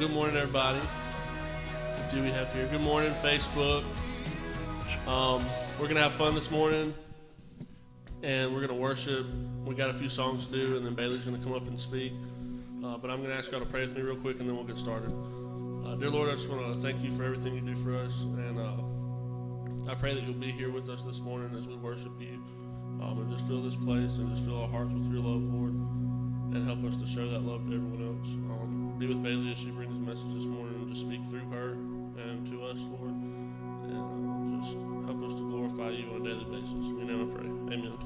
Good morning, everybody. Let's see what we have here. Good morning, Facebook. We're going to have fun this morning, and we're going to worship. We got a few songs to do, and then Baylee's going to come up and speak. But I'm going to ask y'all to pray with me real quick, and then we'll get started. Dear Lord, I just want to thank you for everything you do for us, and I pray that you'll be here with us this morning as we worship you, and just fill this place and just fill our hearts with your love, Lord, and help us to show that love to everyone else. Be with Baylee as she brings the message this morning, and just speak through her and to us, Lord, and just help us to glorify you on a daily basis. In your name I pray. Amen.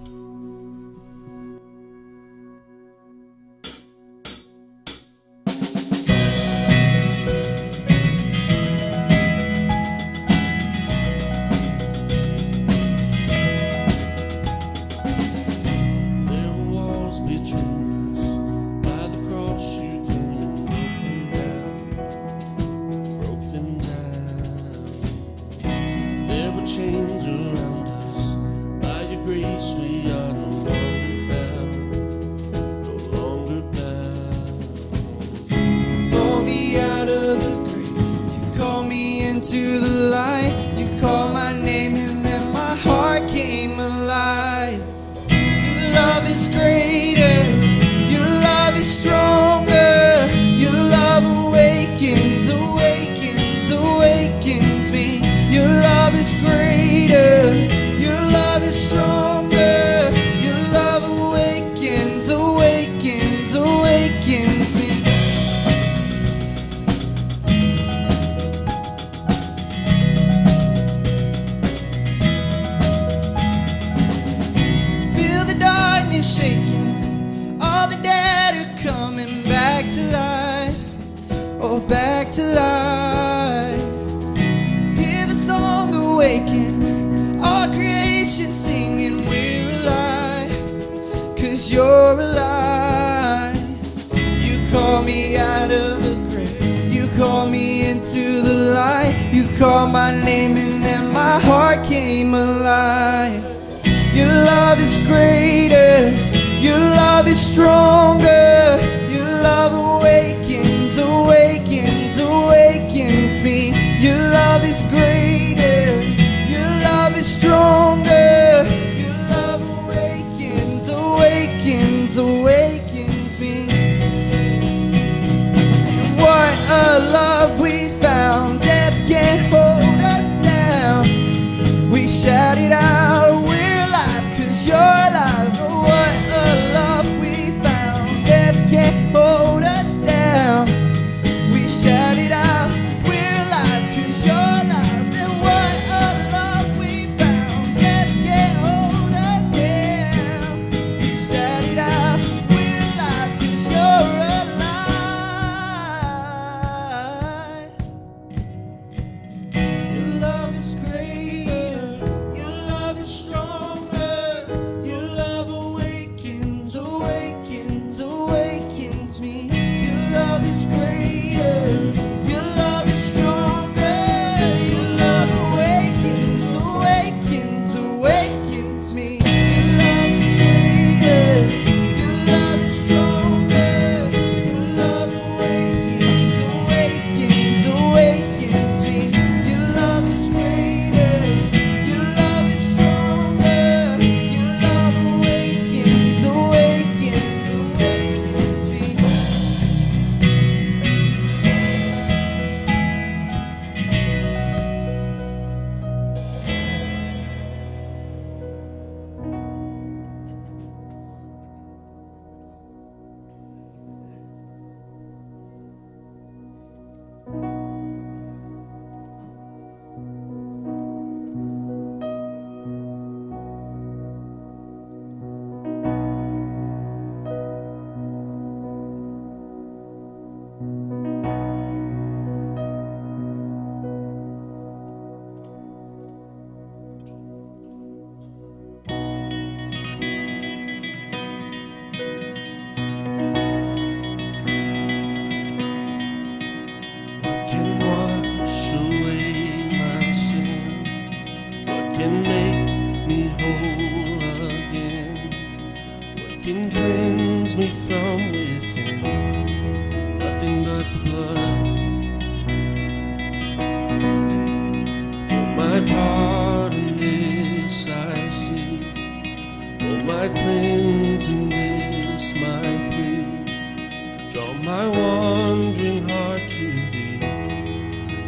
my wandering heart to thee,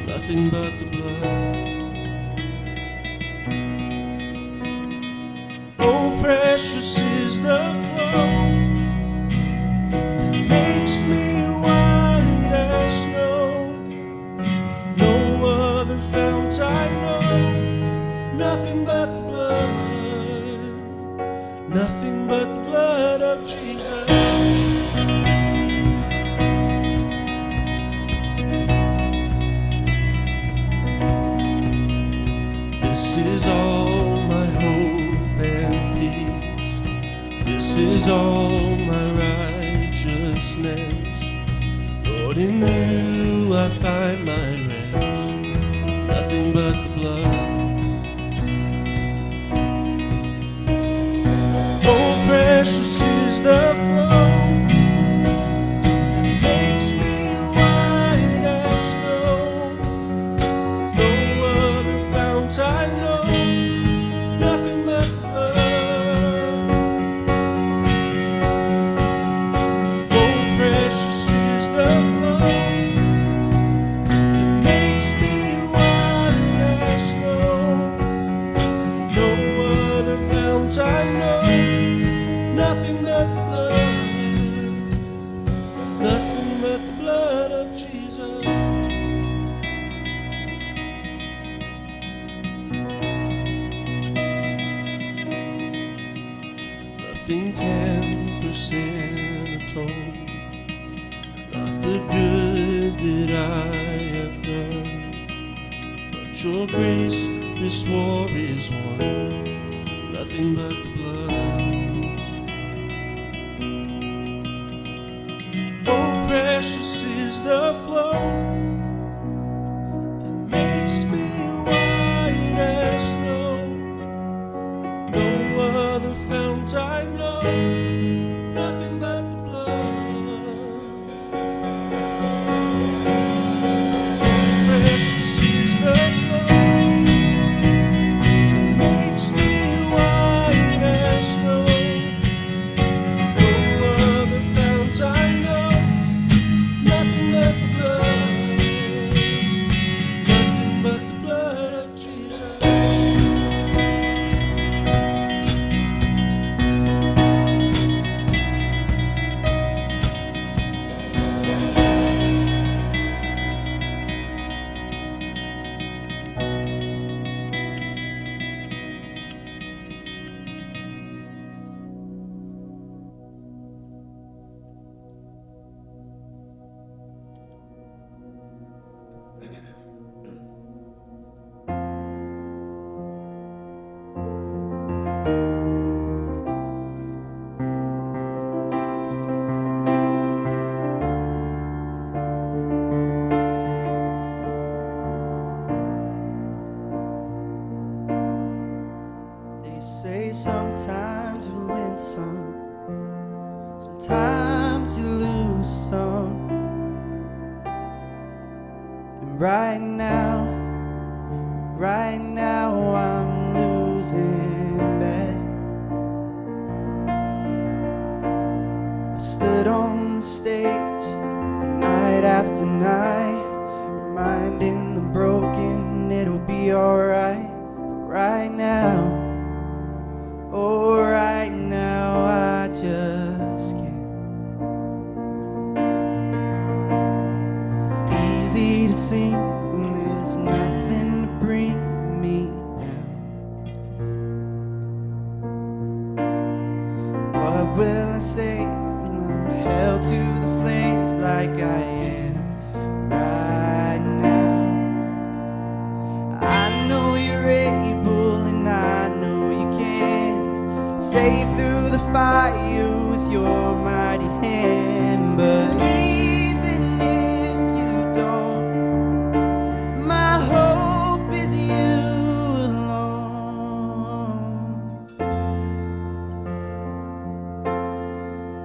nothing but the blood. Oh, precious is the flow that makes me white as snow. No other fount I know, nothing but the blood, nothing but the blood of Jesus. This is all my hope and peace. This is all my righteousness. Lord, in you I find my rest. Nothing but the blood. Oh, precious is the flow that makes me white as snow. No other fount I know, nothing but the blood. Oh, precious is the flow that makes me white as snow. No other fount I know, nothing but the blood, nothing but the blood of Jesus. Nothing can for sin atone, not the good that I have done, but your grace, this war is won, nothing but the blood. Oh, precious is the flow that makes me white as snow. No other fount I know, nothing but the blood. Precious is the flow that makes me white as snow. No other fount I know, nothing but the blood, nothing but the blood of Jesus. They say sometimes you win some, sometimes you lose some. And right now I'm losing bad. I stood on the stage night after night, reminding the broken it'll be alright. Right now, oh, right now I just can't. It's easy to sing when there's nothing to bring me down. What will I say when I'm held to the flames like I am right now? I know you're able and I know you can save through the fire with your mighty hand. But even if you don't, my hope is you alone.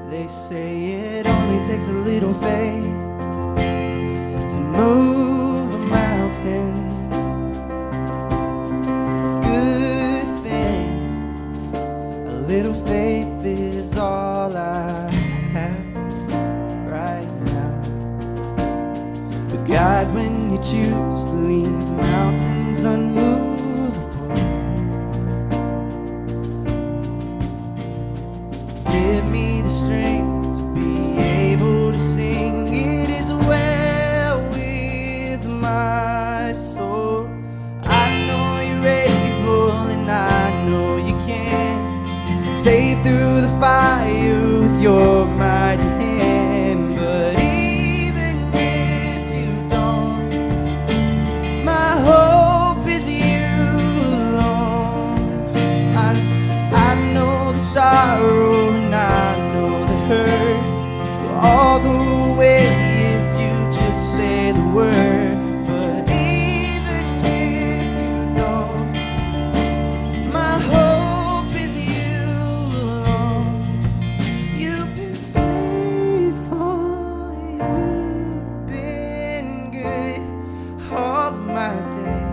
They say it only takes a little faith to move a mountain. Little faith is all I have right now. God, when you choose to leave mountains unmovable, give me the strength to be able to sing. It is well with my soul. I know you're able and I know you can save through the fire with your mighty hand. But even if you don't, my hope is you alone. I know the sorrow and I know the hurt will all go away if you just say the word. But even if you don't, my hope is you alone. You've been faithful, you've been good all of my days.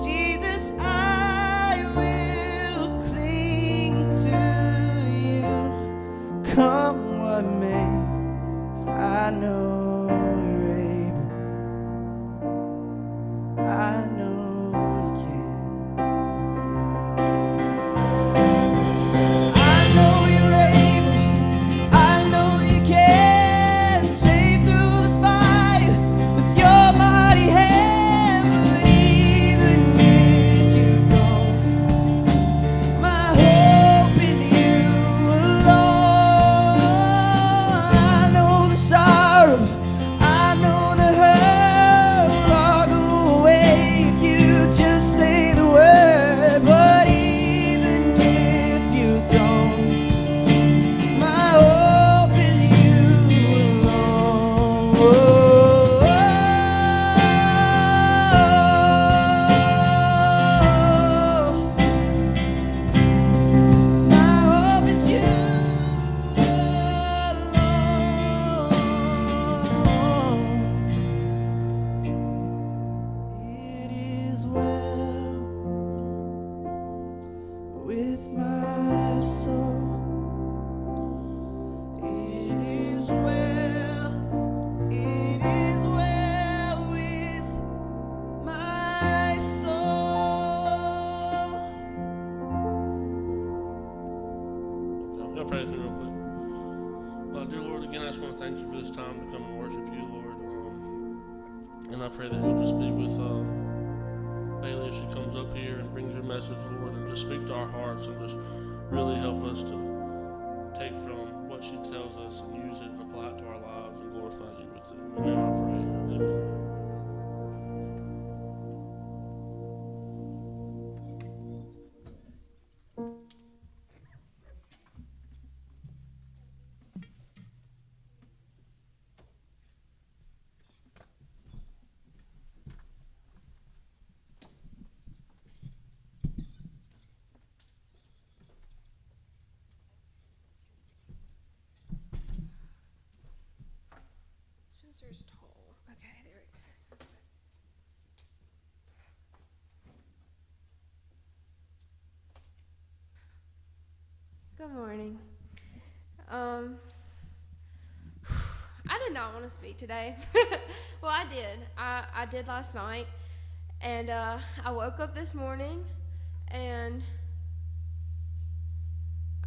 Jesus, I will cling to you, come what may. 'Cause I know you're able, I know you can. I know you're able, I know you can save through the fire with your mighty hand. But even if you don't, my hope is you alone. I know the sorrow, I know the hurt will all go away if you just say the word. But even if you don't, my hope is you alone. My hope is you alone. It is well with my soul. It is well with my soul. I'll pray with me real quick. Dear Lord, again, I just want to thank you for this time to come and worship you, Lord. And I pray that you'll just be with Baylee as she comes up here and brings your message, Lord, and just speak to our hearts and just really help us to take from what she tells us and use it and apply it to our lives and glorify you with it. In your name I pray. Amen. Spencer's tall. Okay, there we go. Good morning. I did not want to speak today. Well, I did. I did last night, and I woke up this morning, and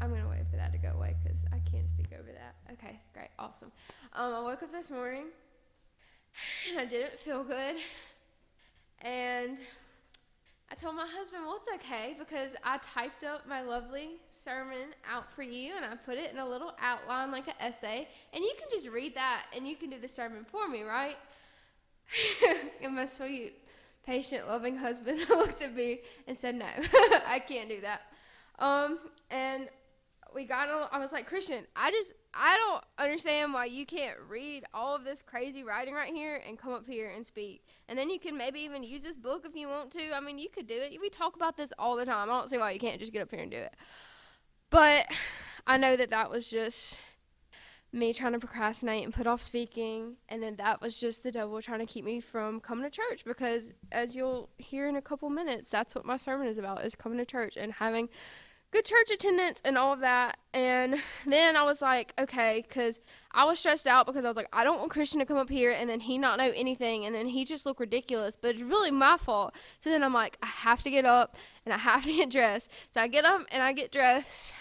I'm gonna wait for that to go away because I can't speak over that. Okay, great, awesome. I woke up this morning, and I didn't feel good, and I told my husband, well, it's okay, because I typed up my lovely sermon out for you, and I put it in a little outline like an essay, and you can just read that, and you can do the sermon for me, right? And my sweet, patient, loving husband looked at me and said, no, I can't do that. And we got on, I was like, Christian, I don't understand why you can't read all of this crazy writing right here and come up here and speak. And then you can maybe even use this book if you want to. I mean, you could do it. We talk about this all the time. I don't see why you can't just get up here and do it. But I know that that was just me trying to procrastinate and put off speaking. And then that was just the devil trying to keep me from coming to church. Because as you'll hear in a couple minutes, that's what my sermon is about, is coming to church and having good church attendance and all of that. And then I was like, okay, because I was stressed out because I was like, I don't want Christian to come up here and then he not know anything and then he just look ridiculous, but it's really my fault. So then I'm like, I have to get up and I have to get dressed. So I get up and I get dressed.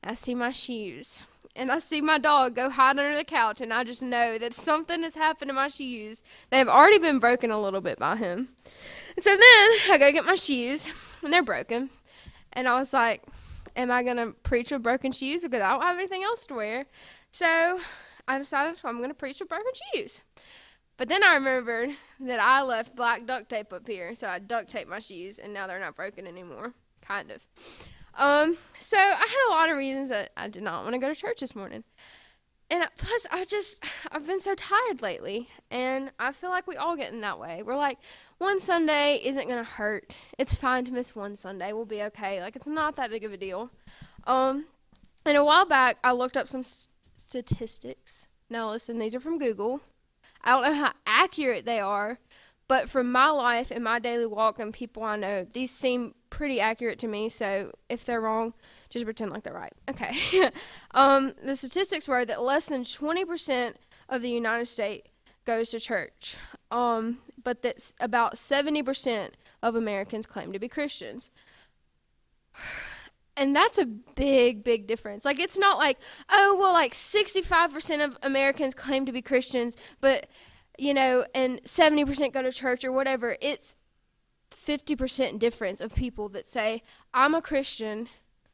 I see my shoes and I see my dog go hide under the couch, and I just know that something has happened to my shoes. They've already been broken a little bit by him. And so then I go get my shoes and they're broken. And I was like, am I going to preach with broken shoes because I don't have anything else to wear? So I decided I'm going to preach with broken shoes. But then I remembered that I left black duct tape up here, so I duct taped my shoes, and now they're not broken anymore, kind of. So I had a lot of reasons that I did not want to go to church this morning. And plus, I've been so tired lately, and I feel like we all get in that way. We're like, one Sunday isn't going to hurt. It's fine to miss one Sunday. We'll be okay. Like, it's not that big of a deal. And a while back, I looked up some statistics. Now, listen, these are from Google. I don't know how accurate they are, but from my life and my daily walk and people I know, these seem pretty accurate to me. So if they're wrong, just pretend like they're right. Okay. The statistics were that less than 20% of the United States goes to church, but that about 70% of Americans claim to be Christians. And that's a big, big difference. Like, it's not like, oh, well, like 65% of Americans claim to be Christians, but, you know, and 70% go to church or whatever. It's 50% difference of people that say, I'm a Christian,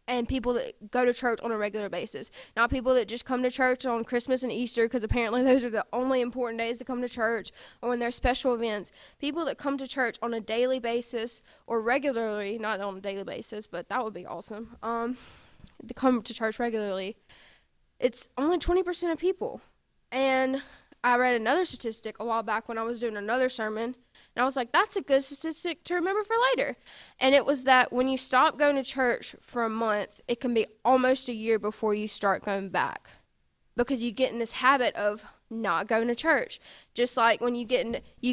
and people that go to church on a regular basis. Not people that just come to church on Christmas and Easter, because apparently those are the only important days to come to church, or when there's special events. People that come to church on a daily basis or regularly, not on a daily basis, but that would be awesome, to come to church regularly, it's only 20% of people. And I read another statistic a while back when I was doing another sermon, and I was like, that's a good statistic to remember for later. And it was that when you stop going to church for a month, it can be almost a year before you start going back, because you get in this habit of not going to church. Just like when you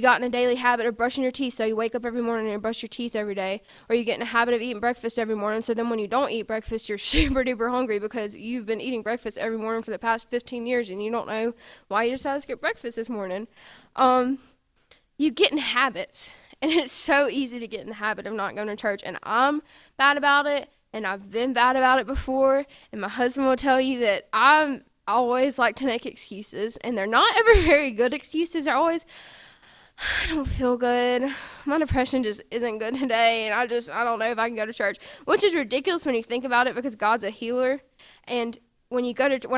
got in a daily habit of brushing your teeth, so you wake up every morning and you brush your teeth every day, or you get in a habit of eating breakfast every morning, so then when you don't eat breakfast, you're super duper hungry because you've been eating breakfast every morning for the past 15 years and you don't know why you decided to skip breakfast this morning. You get in habits, and it's so easy to get in the habit of not going to church, and I'm bad about it, and I've been bad about it before, and my husband will tell you that I always like to make excuses, and they're not ever very good excuses. They're always, I don't feel good, my depression just isn't good today, and I don't know if I can go to church, which is ridiculous when you think about it, because God's a healer, and when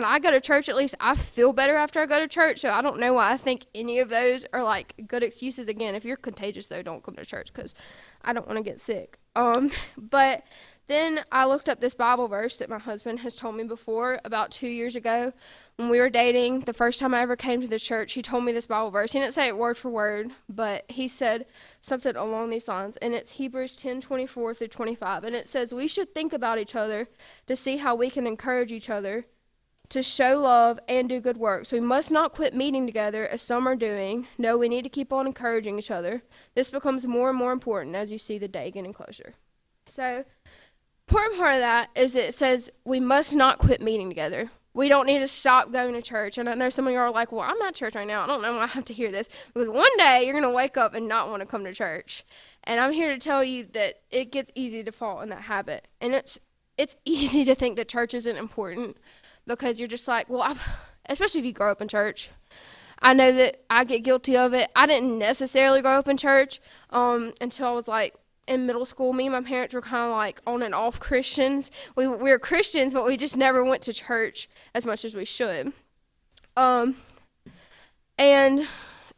I go to church, at least I feel better after I go to church, so I don't know why I think any of those are like good excuses. Again, if you're contagious though, don't come to church, because I don't want to get sick. But then I looked up this Bible verse that my husband has told me before about 2 years ago when we were dating. The first time I ever came to the church, he told me this Bible verse. He didn't say it word for word, but he said something along these lines, and it's Hebrews 10:24 through 25, and it says, we should think about each other to see how we can encourage each other to show love and do good works. We must not quit meeting together as some are doing. No, we need to keep on encouraging each other. This becomes more and more important as you see the day getting closer. So, important part of that is it says we must not quit meeting together. We don't need to stop going to church. And I know some of you are like, well, I'm at church right now. I don't know why I have to hear this. Because one day you're going to wake up and not want to come to church. And I'm here to tell you that it gets easy to fall in that habit. And it's easy to think that church isn't important, because you're just like, well, especially if you grow up in church. I know that I get guilty of it. I didn't necessarily grow up in church until I was like in middle school. Me and my parents were kind of like on and off Christians. We were Christians, but we just never went to church as much as we should. And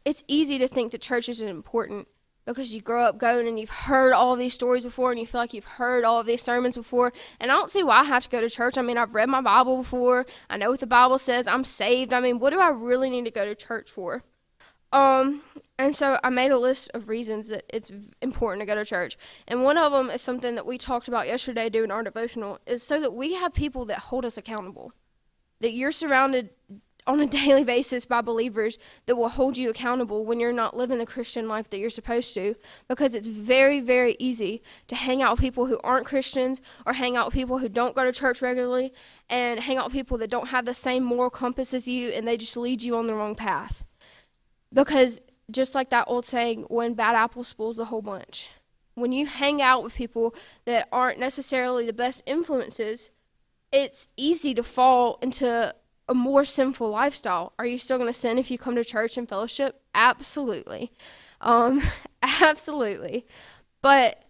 it's easy to think that church isn't important because you grow up going and you've heard all these stories before and you feel like you've heard all of these sermons before. And I don't see why I have to go to church. I mean, I've read my Bible before. I know what the Bible says. I'm saved. I mean, what do I really need to go to church for? And so I made a list of reasons that it's important to go to church. And one of them is something that we talked about yesterday doing our devotional, is so that we have people that hold us accountable. That you're surrounded on a daily basis by believers that will hold you accountable when you're not living the Christian life that you're supposed to, because it's very, very easy to hang out with people who aren't Christians, or hang out with people who don't go to church regularly, and hang out with people that don't have the same moral compass as you, and they just lead you on the wrong path. Because just like that old saying, one bad apple spoils the whole bunch. When you hang out with people that aren't necessarily the best influences, it's easy to fall into a more sinful lifestyle. Are you still going to sin if you come to church and fellowship? Absolutely. Absolutely. But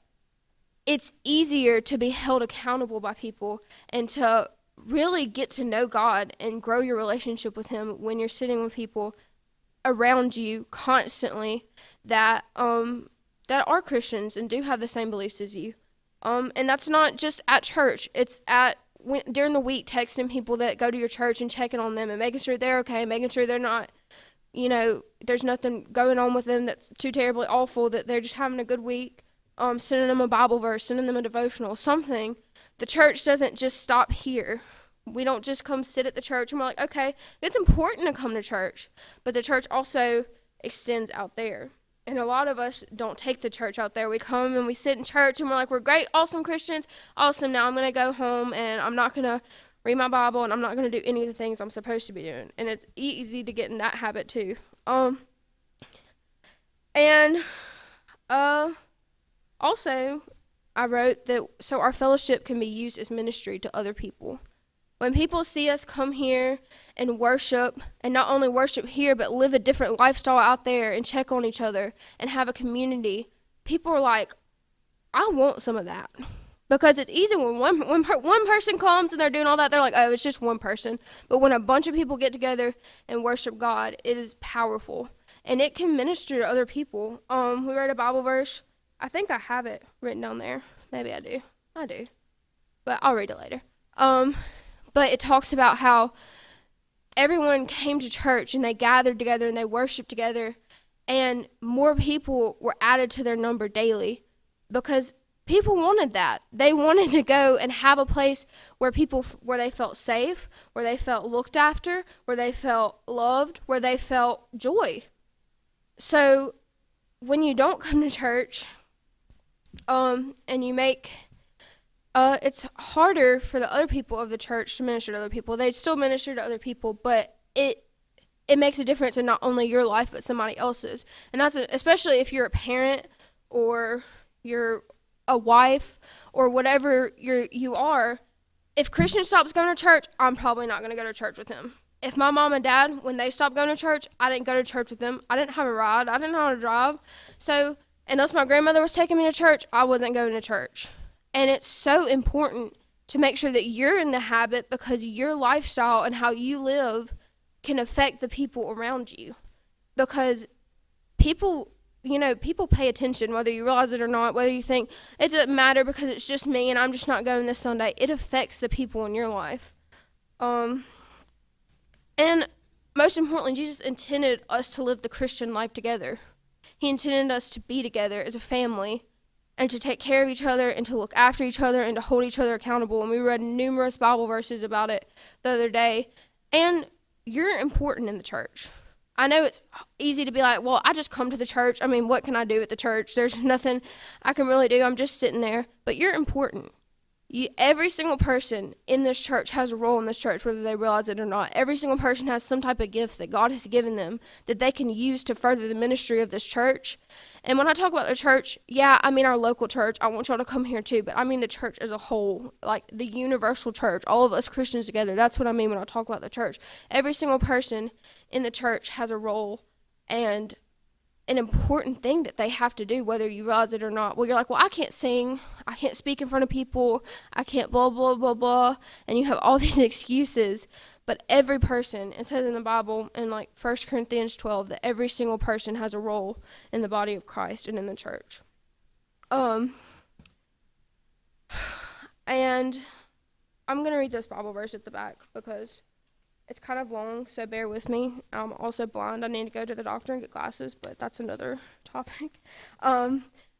it's easier to be held accountable by people and to really get to know God and grow your relationship with him when you're sitting with people around you constantly that are Christians and do have the same beliefs as you. And that's not just at church. It's during the week, texting people that go to your church and checking on them and making sure they're okay, making sure they're not, there's nothing going on with them that's too terribly awful, that they're just having a good week. Sending them a Bible verse, sending them a devotional, something. The church doesn't just stop here. We don't just come sit at the church and we're like, okay, it's important to come to church, but the church also extends out there. And a lot of us don't take the church out there. We come and we sit in church and we're like, we're great, awesome Christians. Awesome, now I'm going to go home and I'm not going to read my Bible and I'm not going to do any of the things I'm supposed to be doing. And it's easy to get in that habit too. Also, I wrote that so our fellowship can be used as ministry to other people. When people see us come here and worship, and not only worship here, but live a different lifestyle out there and check on each other and have a community, people are like, I want some of that. Because it's easy when one person comes and they're doing all that, they're like, oh, it's just one person. But when a bunch of people get together and worship God, it is powerful. And it can minister to other people. We read a Bible verse. I think I have it written down there. Maybe I do. I do. But I'll read it later. But it talks about how everyone came to church and they gathered together and they worshiped together, and more people were added to their number daily because people wanted that. They wanted to go and have a place where they felt safe, where they felt looked after, where they felt loved, where they felt joy. So when you don't come to church, and you make it's harder for the other people of the church to minister to other people. They still minister to other people, but it makes a difference in not only your life but somebody else's. And that's especially if you're a parent or you're a wife or whatever you are. If Christian stops going to church, I'm probably not going to go to church with him. If my mom and dad, when they stopped going to church, I didn't go to church with them. I didn't have a ride. I didn't know how to drive. So unless my grandmother was taking me to church, I wasn't going to church. And it's so important to make sure that you're in the habit, because your lifestyle and how you live can affect the people around you. Because people pay attention, whether you realize it or not, whether you think it doesn't matter because it's just me and I'm just not going this Sunday. It affects the people in your life. And most importantly, Jesus intended us to live the Christian life together. He intended us to be together as a family and to take care of each other and to look after each other and to hold each other accountable. And we read numerous Bible verses about it the other day. And you're important in the church. I know it's easy to be like, well, I just come to the church. I mean, what can I do at the church? There's nothing I can really do. I'm just sitting there. But you're important. Every single person in this church has a role in this church, whether they realize it or not. Every single person has some type of gift that God has given them that they can use to further the ministry of this church. And when I talk about the church, yeah, I mean our local church. I want y'all to come here too, but I mean the church as a whole, like the universal church, all of us Christians together. That's what I mean when I talk about the church. Every single person in the church has a role and an important thing that they have to do, whether you realize it or not. Well, you're like, well, I can't sing, I can't speak in front of people, I can't blah, blah, blah, blah, and you have all these excuses. But every person, it says in the Bible, in like 1 Corinthians 12, that every single person has a role in the body of Christ and in the church. And I'm going to read this Bible verse at the back because it's kind of long, so bear with me. I'm also blind. I need to go to the doctor and get glasses, but that's another topic.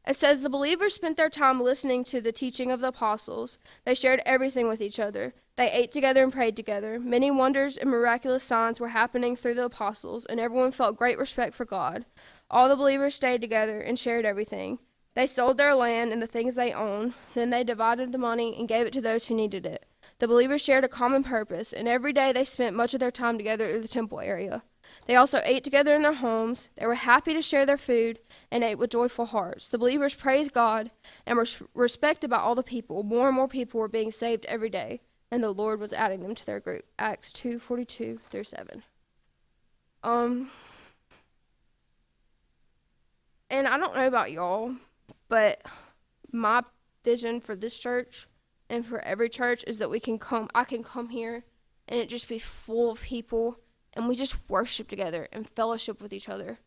It says the believers spent their time listening to the teaching of the apostles. They shared everything with each other. They ate together and prayed together. Many wonders and miraculous signs were happening through the apostles, and everyone felt great respect for God. All the believers stayed together and shared everything. They sold their land and the things they owned. Then they divided the money and gave it to those who needed it. The believers shared a common purpose, and every day they spent much of their time together in the temple area. They also ate together in their homes. They were happy to share their food and ate with joyful hearts. The believers praised God and were respected by all the people. More and more people were being saved every day, and the Lord was adding them to their group. Acts 2:42-7. And I don't know about y'all, but my vision for this church and for every church is that I can come here and it just be full of people and we just worship together and fellowship with each other.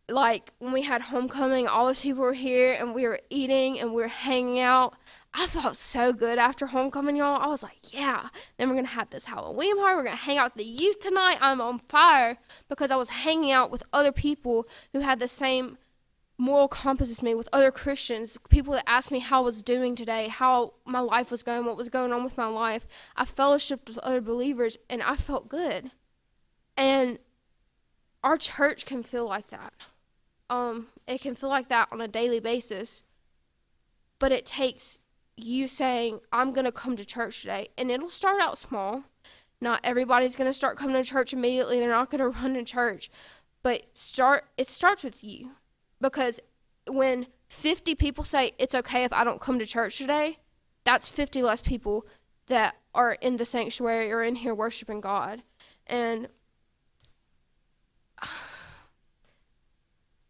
Like when we had homecoming, all those people were here and we were eating and we were hanging out. I felt so good after homecoming, y'all. I was like, yeah. Then we're going to have this Halloween party. We're going to hang out with the youth tonight. I'm on fire because I was hanging out with other people who had the same moral compass as me, with other Christians, people that asked me how I was doing today, how my life was going, what was going on with my life. I fellowshiped with other believers and I felt good. And our church can feel like that. It can feel like that on a daily basis, but it takes you saying, I'm going to come to church today. And it'll start out small. Not everybody's going to start coming to church immediately. They're not going to run to church. But it starts with you. Because when 50 people say it's okay if I don't come to church today, that's 50 less people that are in the sanctuary or in here worshiping God. And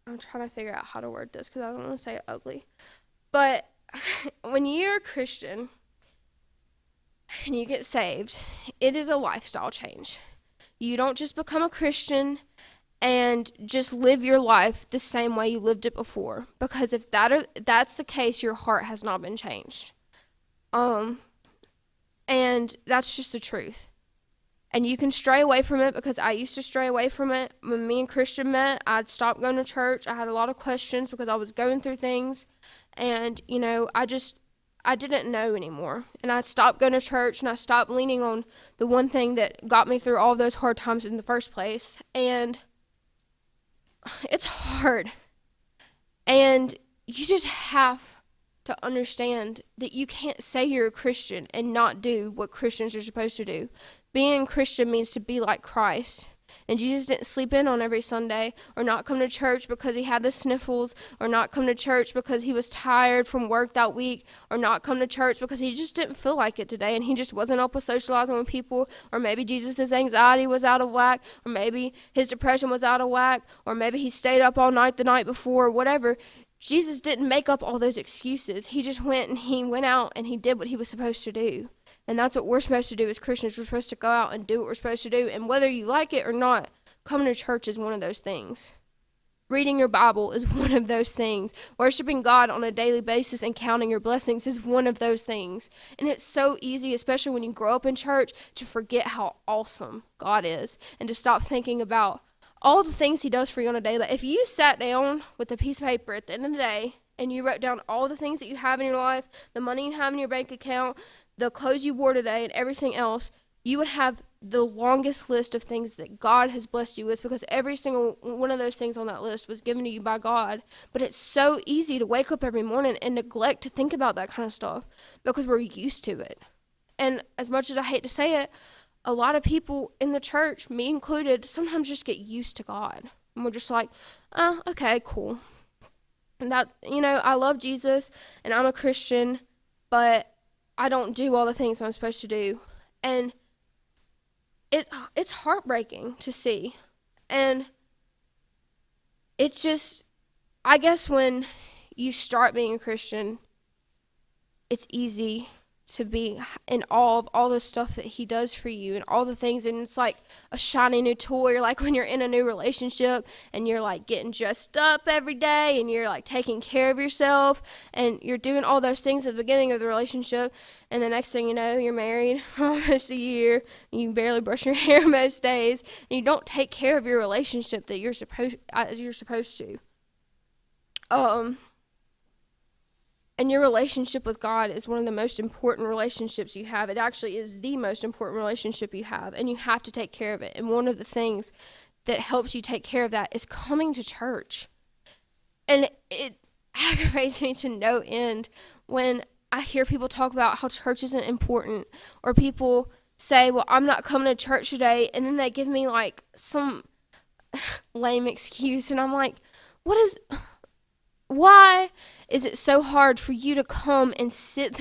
I'm trying to figure out how to word this because I don't want to say it ugly. But when you're a Christian and you get saved, it is a lifestyle change. You don't just become a Christian and just live your life the same way you lived it before. Because if that's the case, your heart has not been changed. And that's just the truth. And you can stray away from it, because I used to stray away from it. When me and Christian met, I'd stopped going to church. I had a lot of questions because I was going through things. And, I didn't know anymore. And I stopped going to church, and I stopped leaning on the one thing that got me through all those hard times in the first place. And it's hard. And you just have to understand that you can't say you're a Christian and not do what Christians are supposed to do. Being a Christian means to be like Christ. And Jesus didn't sleep in on every Sunday, or not come to church because he had the sniffles, or not come to church because he was tired from work that week, or not come to church because he just didn't feel like it today and he just wasn't up with socializing with people, or maybe Jesus' anxiety was out of whack, or maybe his depression was out of whack, or maybe he stayed up all night the night before, whatever. Jesus didn't make up all those excuses. He just went out and he did what he was supposed to do. And that's what we're supposed to do as Christians. We're supposed to go out and do what we're supposed to do. And whether you like it or not, coming to church is one of those things. Reading your Bible is one of those things. Worshiping God on a daily basis and counting your blessings is one of those things. And it's so easy, especially when you grow up in church, to forget how awesome God is and to stop thinking about all the things he does for you on a daily basis. If you sat down with a piece of paper at the end of the day and you wrote down all the things that you have in your life, the money you have in your bank account, the clothes you wore today, and everything else, you would have the longest list of things that God has blessed you with, because every single one of those things on that list was given to you by God. But it's so easy to wake up every morning and neglect to think about that kind of stuff because we're used to it. And as much as I hate to say it, a lot of people in the church, me included, sometimes just get used to God. And we're just like, oh, okay, cool. And that, I love Jesus and I'm a Christian, but I don't do all the things I'm supposed to do. And it's heartbreaking to see. And it's just, I guess when you start being a Christian, it's easy to be in awe of all the stuff that he does for you and all the things. And it's like a shiny new toy, like when you're in a new relationship and you're like getting dressed up every day and you're like taking care of yourself and you're doing all those things at the beginning of the relationship. And the next thing you know, you're married for almost a year. And you barely brush your hair most days, and you don't take care of your relationship that you're supposed to. And your relationship with God is one of the most important relationships you have. It actually is the most important relationship you have, and you have to take care of it. And one of the things that helps you take care of that is coming to church. And it aggravates me to no end when I hear people talk about how church isn't important, or people say, well, I'm not coming to church today, and then they give me like some lame excuse, and I'm like, why is it so hard for you to come and sit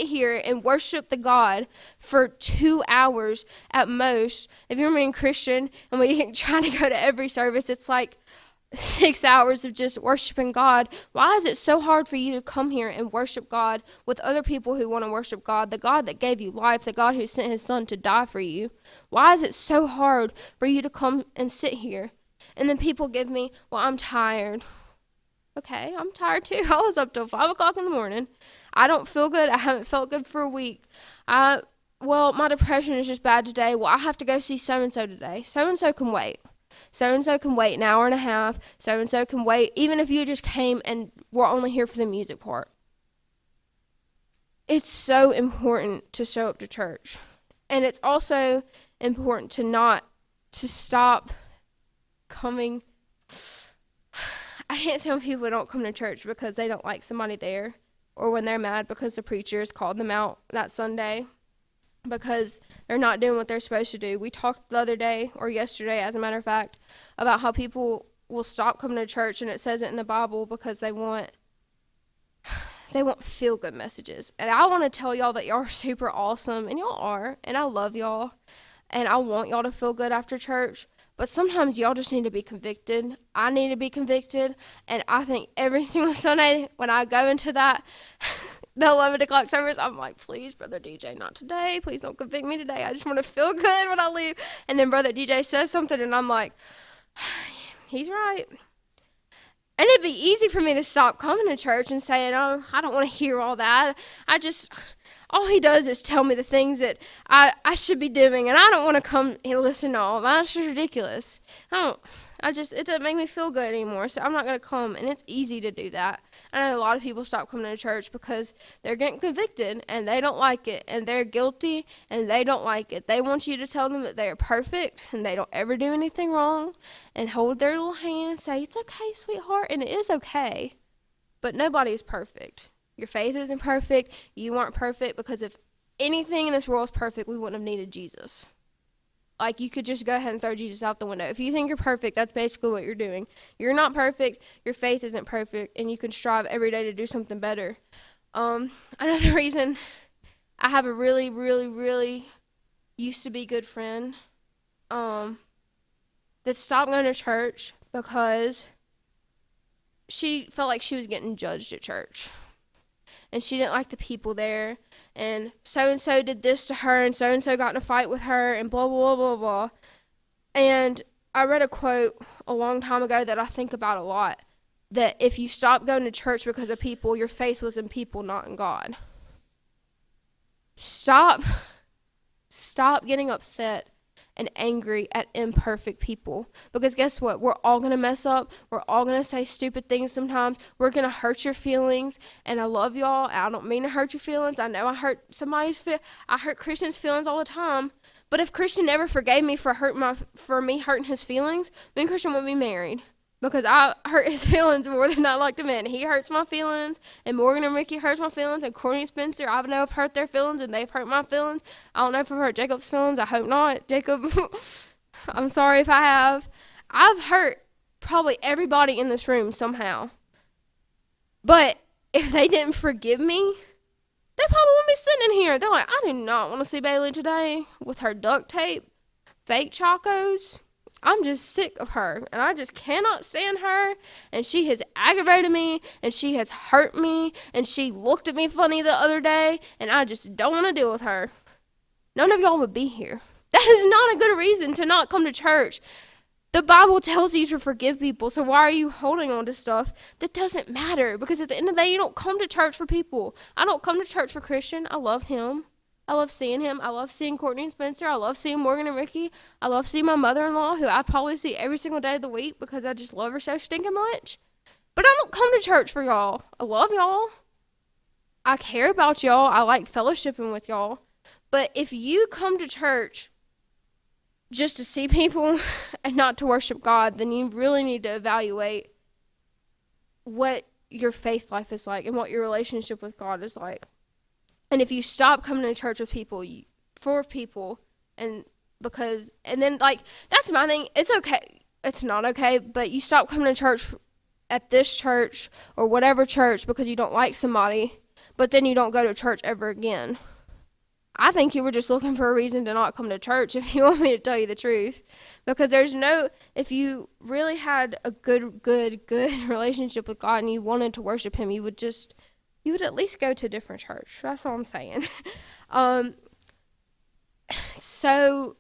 here and worship the God for 2 hours at most? If you're a Christian and we try to go to every service, it's like 6 hours of just worshiping God. Why is it so hard for you to come here and worship God with other people who want to worship God, the God that gave you life, the God who sent his son to die for you? Why is it so hard for you to come and sit here? And then people give me, well, I'm tired. Okay, I'm tired too. I was up till 5 o'clock in the morning. I don't feel good. I haven't felt good for a week. Well, my depression is just bad today. Well, I have to go see so-and-so today. So-and-so can wait. So-and-so can wait an hour and a half. So-and-so can wait, even if you just came and were only here for the music part. It's so important to show up to church. And it's also important to stop coming. I can't tell people don't come to church because they don't like somebody there, or when they're mad because the preachers called them out that Sunday because they're not doing what they're supposed to do. We talked the other day, or yesterday as a matter of fact, about how people will stop coming to church, and it says it in the Bible because they want feel-good messages. And I want to tell y'all that y'all are super awesome, and y'all are, and I love y'all, and I want y'all to feel good after church. But sometimes y'all just need to be convicted. I need to be convicted. And I think every single Sunday when I go into the 11 o'clock service, I'm like, please, Brother DJ, not today. Please don't convict me today. I just want to feel good when I leave. And then Brother DJ says something, and I'm like, he's right. And it'd be easy for me to stop coming to church and saying, oh, I don't want to hear all that. All he does is tell me the things that I should be doing, and I don't want to come and listen to all that. That's just ridiculous. It doesn't make me feel good anymore, so I'm not going to come, and it's easy to do that. I know a lot of people stop coming to church because they're getting convicted, and they don't like it, and they're guilty, and they don't like it. They want you to tell them that they are perfect, and they don't ever do anything wrong, and hold their little hand and say, it's okay, sweetheart, and it is okay, but nobody is perfect. Your faith isn't perfect. You aren't perfect, because if anything in this world is perfect, we wouldn't have needed Jesus. Like, you could just go ahead and throw Jesus out the window. If you think you're perfect, that's basically what you're doing. You're not perfect. Your faith isn't perfect, and you can strive every day to do something better. Another reason, I have a really, really, really used to be good friend that stopped going to church because she felt like she was getting judged at church. And she didn't like the people there, and so-and-so did this to her, and so-and-so got in a fight with her, and blah, blah, blah, blah. And I read a quote a long time ago that I think about a lot, that if you stop going to church because of people, your faith was in people, not in God. Stop getting upset and angry at imperfect people, because guess what? We're all going to mess up. We're all going to say stupid things sometimes. We're going to hurt your feelings, and I love y'all. I don't mean to hurt your feelings. I know I hurt I hurt Christian's feelings all the time, but if Christian never forgave me for me hurting his feelings, me and Christian wouldn't be married, because I hurt his feelings more than I like to admit. He hurts my feelings, and Morgan and Ricky hurts my feelings, and Courtney and Spencer, I know I've hurt their feelings, and they've hurt my feelings. I don't know if I've hurt Jacob's feelings. I hope not. Jacob, I'm sorry if I have. I've hurt probably everybody in this room somehow. But if they didn't forgive me, they probably wouldn't be sitting in here. They're like, I do not want to see Baylee today with her duct tape, fake chacos. I'm just sick of her, and I just cannot stand her, and she has aggravated me, and she has hurt me, and she looked at me funny the other day, and I just don't want to deal with her. None of y'all would be here. That is not a good reason to not come to church. The Bible tells you to forgive people, so why are you holding on to stuff that doesn't matter? Because at the end of the day, you don't come to church for people. I don't come to church for Christian. I love him. I love seeing him. I love seeing Courtney and Spencer. I love seeing Morgan and Ricky. I love seeing my mother-in-law, who I probably see every single day of the week because I just love her so stinking much. But I don't come to church for y'all. I love y'all. I care about y'all. I like fellowshipping with y'all. But if you come to church just to see people and not to worship God, then you really need to evaluate what your faith life is like and what your relationship with God is like. And if you stop coming to church with people, for people, and then like, that's my thing. It's okay. It's not okay, but you stop coming to church at this church or whatever church because you don't like somebody, but then you don't go to church ever again. I think you were just looking for a reason to not come to church, if you want me to tell you the truth. Because if you really had a good relationship with God and you wanted to worship him, you would at least go to a different church. That's all I'm saying. So,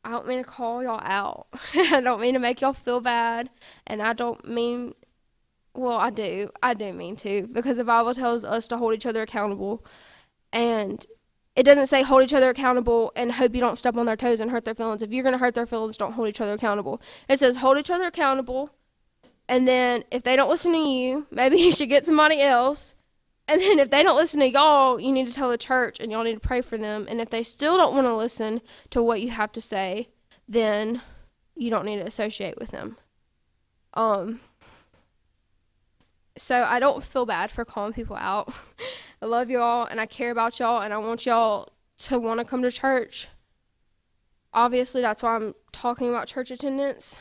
I don't mean to call y'all out. I don't mean to make y'all feel bad. And I don't mean... Well, I do. I do mean to, because the Bible tells us to hold each other accountable. And it doesn't say hold each other accountable and hope you don't step on their toes and hurt their feelings. If you're going to hurt their feelings, don't hold each other accountable. It says hold each other accountable. And then if they don't listen to you, maybe you should get somebody else. And then if they don't listen to y'all, you need to tell the church and y'all need to pray for them. And if they still don't want to listen to what you have to say, then you don't need to associate with them. So I don't feel bad for calling people out. I love y'all and I care about y'all and I want y'all to want to come to church. Obviously, that's why I'm talking about church attendance.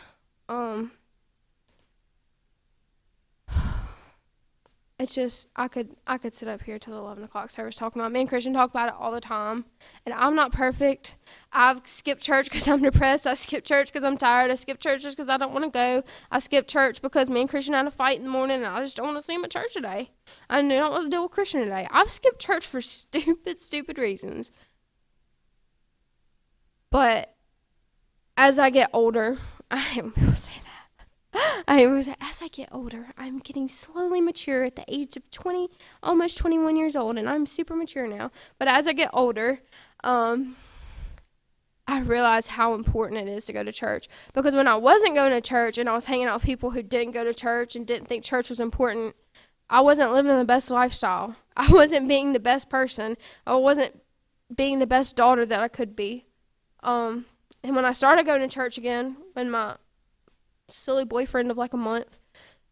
It's just, I could sit up here till 11 o'clock service talking about it. Me and Christian talk about it all the time. And I'm not perfect. I've skipped church because I'm depressed. I skip church because I'm tired. I skip church just because I don't want to go. I skip church because me and Christian had a fight in the morning and I just don't want to see him at church today. I don't want to deal with Christian today. I've skipped church for stupid reasons. But as I get older, I will say that. As I get older, I'm getting slowly mature at the age of 20, almost 21 years old, and I'm super mature now. But as I get older, I realize how important it is to go to church. Because when I wasn't going to church and I was hanging out with people who didn't go to church and didn't think church was important, I wasn't living the best lifestyle. I wasn't being the best person. I wasn't being the best daughter that I could be. And when I started going to church again, when my silly boyfriend of like a month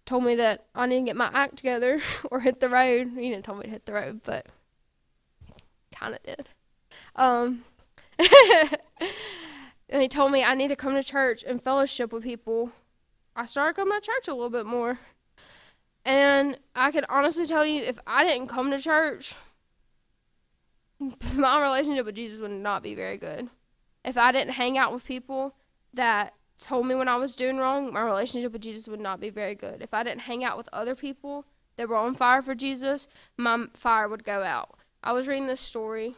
told me that I need to get my act together or hit the road. He didn't tell me to hit the road, but kind of did. And he told me I need to come to church and fellowship with people. I started coming to church a little bit more. And I could honestly tell you, if I didn't come to church, my relationship with Jesus would not be very good. If I didn't hang out with people that told me when I was doing wrong, my relationship with Jesus would not be very good. If I didn't hang out with other people that were on fire for Jesus, my fire would go out. I was reading this story.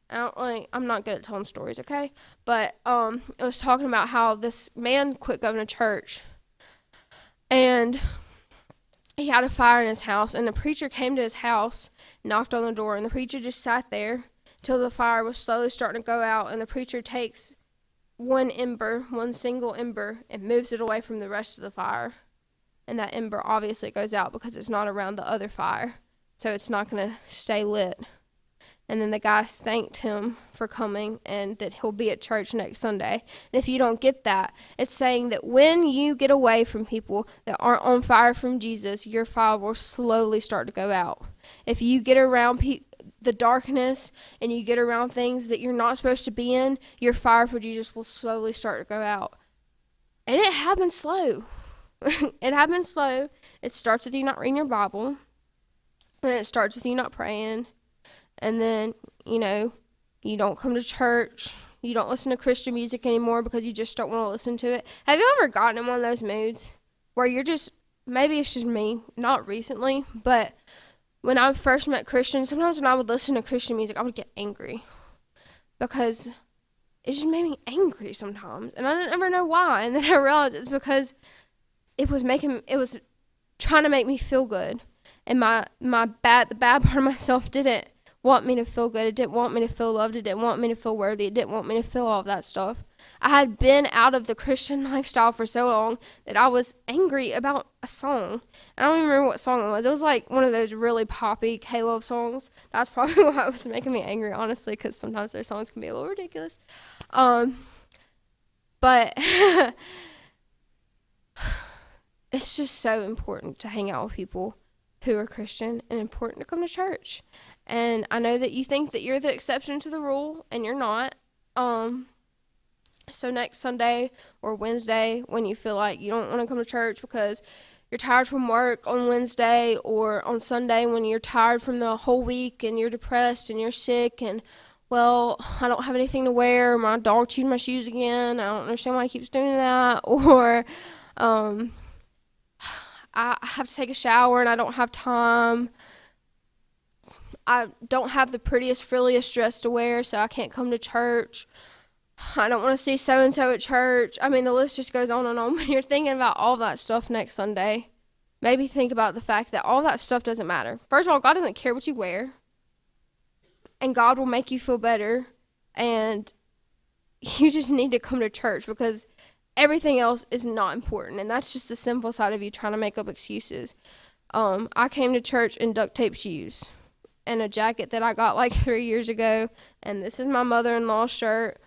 I'm not good at telling stories, okay? But it was talking about how this man quit going to church. And he had a fire in his house. And the preacher came to his house, knocked on the door. And the preacher just sat there till the fire was slowly starting to go out. And the preacher takes one single ember, and moves it away from the rest of the fire. And that ember obviously goes out because it's not around the other fire. So it's not going to stay lit. And then the guy thanked him for coming and that he'll be at church next Sunday. And if you don't get that, it's saying that when you get away from people that aren't on fire from Jesus, your fire will slowly start to go out. If you get around the darkness and you get around things that you're not supposed to be in, your fire for Jesus will slowly start to go out. And it happens slow. It happens slow. It starts with you not reading your Bible. And it starts with you not praying. And then, you don't come to church. You don't listen to Christian music anymore because you just don't want to listen to it. Have you ever gotten in one of those moods where maybe it's just me, not recently, but when I first met Christians, sometimes when I would listen to Christian music, I would get angry because it just made me angry sometimes. And I didn't ever know why. And then I realized it's because it was trying to make me feel good. And the bad part of myself didn't want me to feel good. It didn't want me to feel loved. It didn't want me to feel worthy. It didn't want me to feel all of that stuff. I had been out of the Christian lifestyle for so long that I was angry about a song. I don't even remember what song it was. It was like one of those really poppy K-Love songs. That's probably why it was making me angry, honestly, because sometimes their songs can be a little ridiculous. But it's just so important to hang out with people who are Christian and important to come to church. And I know that you think that you're the exception to the rule, and you're not. So next Sunday or Wednesday, when you feel like you don't want to come to church because you're tired from work on Wednesday, or on Sunday when you're tired from the whole week and you're depressed and you're sick and, well, I don't have anything to wear, my dog chewed my shoes again, I don't understand why he keeps doing that, or I have to take a shower and I don't have time, I don't have the prettiest, frilliest dress to wear, so I can't come to church, I don't want to see so-and-so at church. I mean, the list just goes on and on. When you're thinking about all that stuff next Sunday, maybe think about the fact that all that stuff doesn't matter. First of all, God doesn't care what you wear, and God will make you feel better, and you just need to come to church because everything else is not important, and that's just the sinful side of you trying to make up excuses. I came to church in duct tape shoes and a jacket that I got like 3 years ago, and this is my mother-in-law's shirt.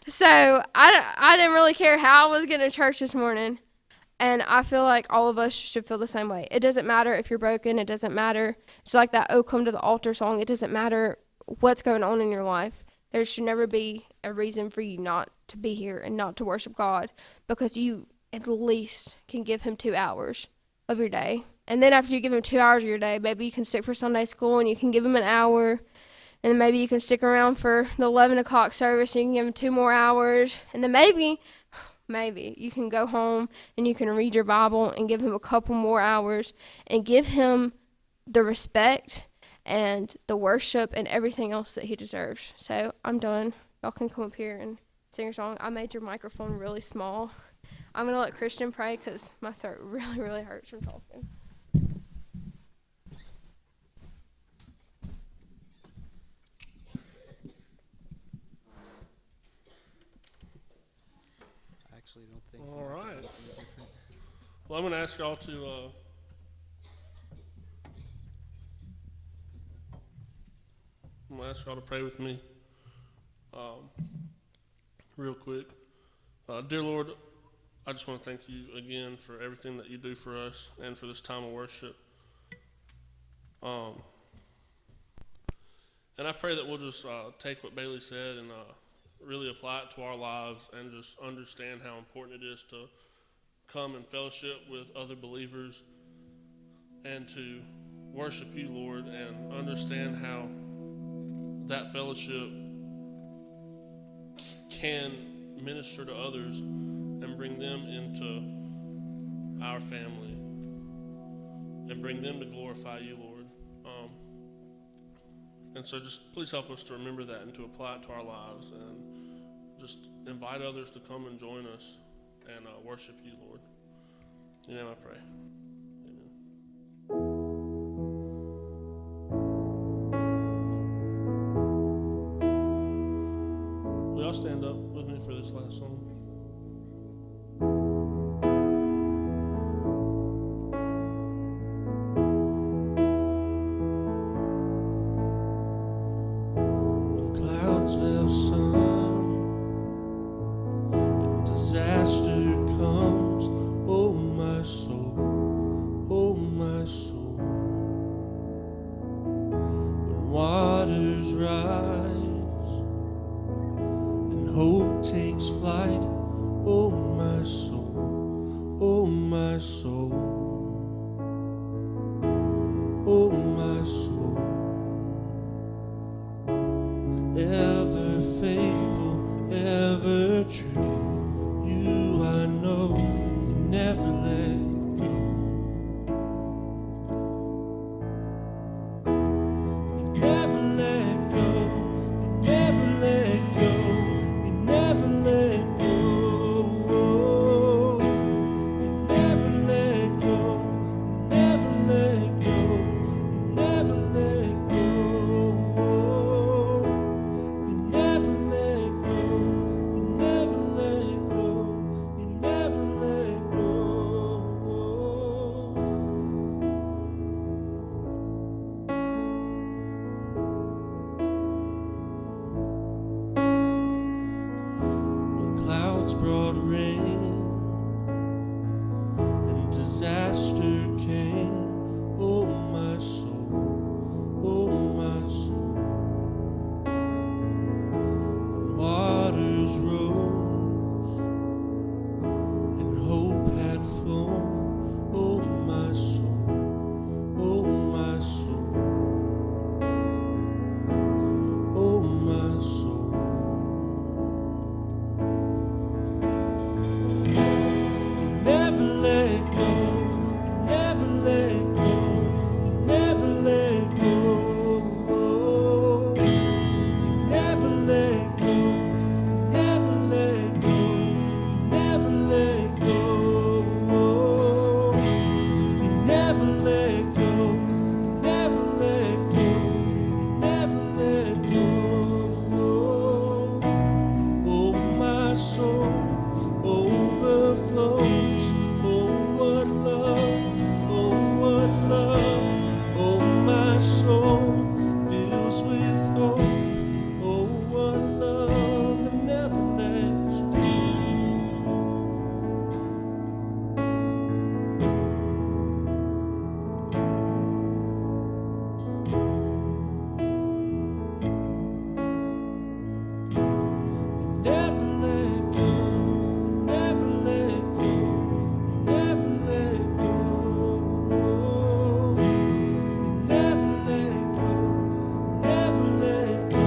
So I didn't really care how I was getting to church this morning, and I feel like all of us should feel the same way. It doesn't matter if you're broken. It doesn't matter. It's like that "Oh, Come to the Altar" song. It doesn't matter what's going on in your life. There should never be a reason for you not to be here and not to worship God, because you at least can give him 2 hours of your day. And then after you give him 2 hours of your day, maybe you can stick for Sunday school and you can give him an hour. And then maybe you can stick around for the 11 o'clock service and you can give him 2 more hours. And then maybe you can go home and you can read your Bible and give him a couple more hours and give him the respect and the worship and everything else that he deserves. So I'm done. Y'all can come up here and sing a song. I made your microphone really small. I'm going to let Christian pray because my throat really, really hurts from talking. All right. Well, I'm going to ask y'all to pray with me real quick. Dear Lord, I just want to thank you again for everything that you do for us and for this time of worship. And I pray that we'll just take what Baylee said and really apply it to our lives and just understand how important it is to come and fellowship with other believers and to worship you, Lord, and understand how that fellowship can minister to others and bring them into our family and bring them to glorify you, Lord. And so just please help us to remember that and to apply it to our lives and just invite others to come and join us and worship you, Lord. In your name I pray. Amen. Will y'all stand up with me for this last song? roses rose and hope had flown. Oh my soul, oh my soul, oh my soul. You never let go, you never let go, you never let go. You never let go, you never let go, you never let go. You never let go, you never let go, you never let go. Oh, my soul overflows. Oh, what love, oh, what love. Oh, my soul fills with hope. Oh, what love that never lets go. You never let go, you never let go, you never let go. You never let go, never let go,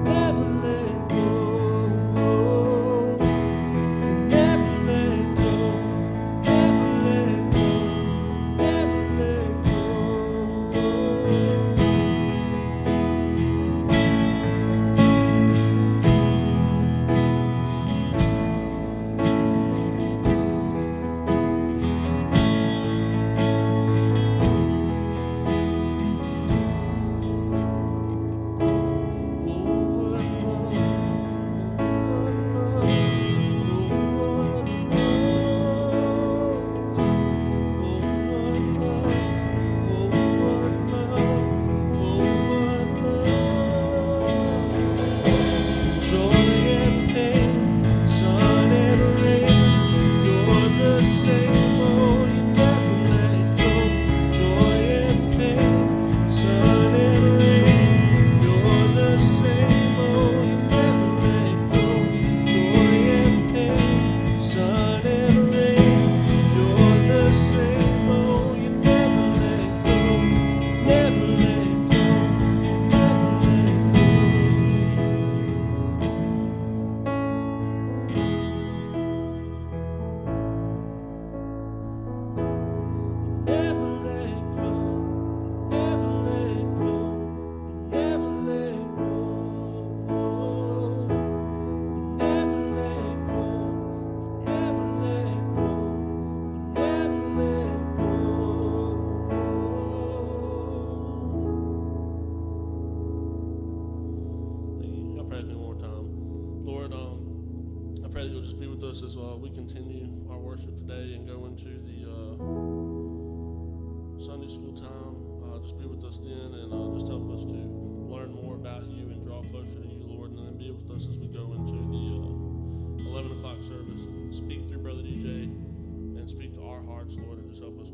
never let go. You never let go, never let go, never let go. As we continue our worship today and go into the Sunday school time, just be with us then and just help us to learn more about you and draw closer to you, Lord, and then be with us as we go into the 11 o'clock service and speak through Brother DJ and speak to our hearts, Lord, and just help us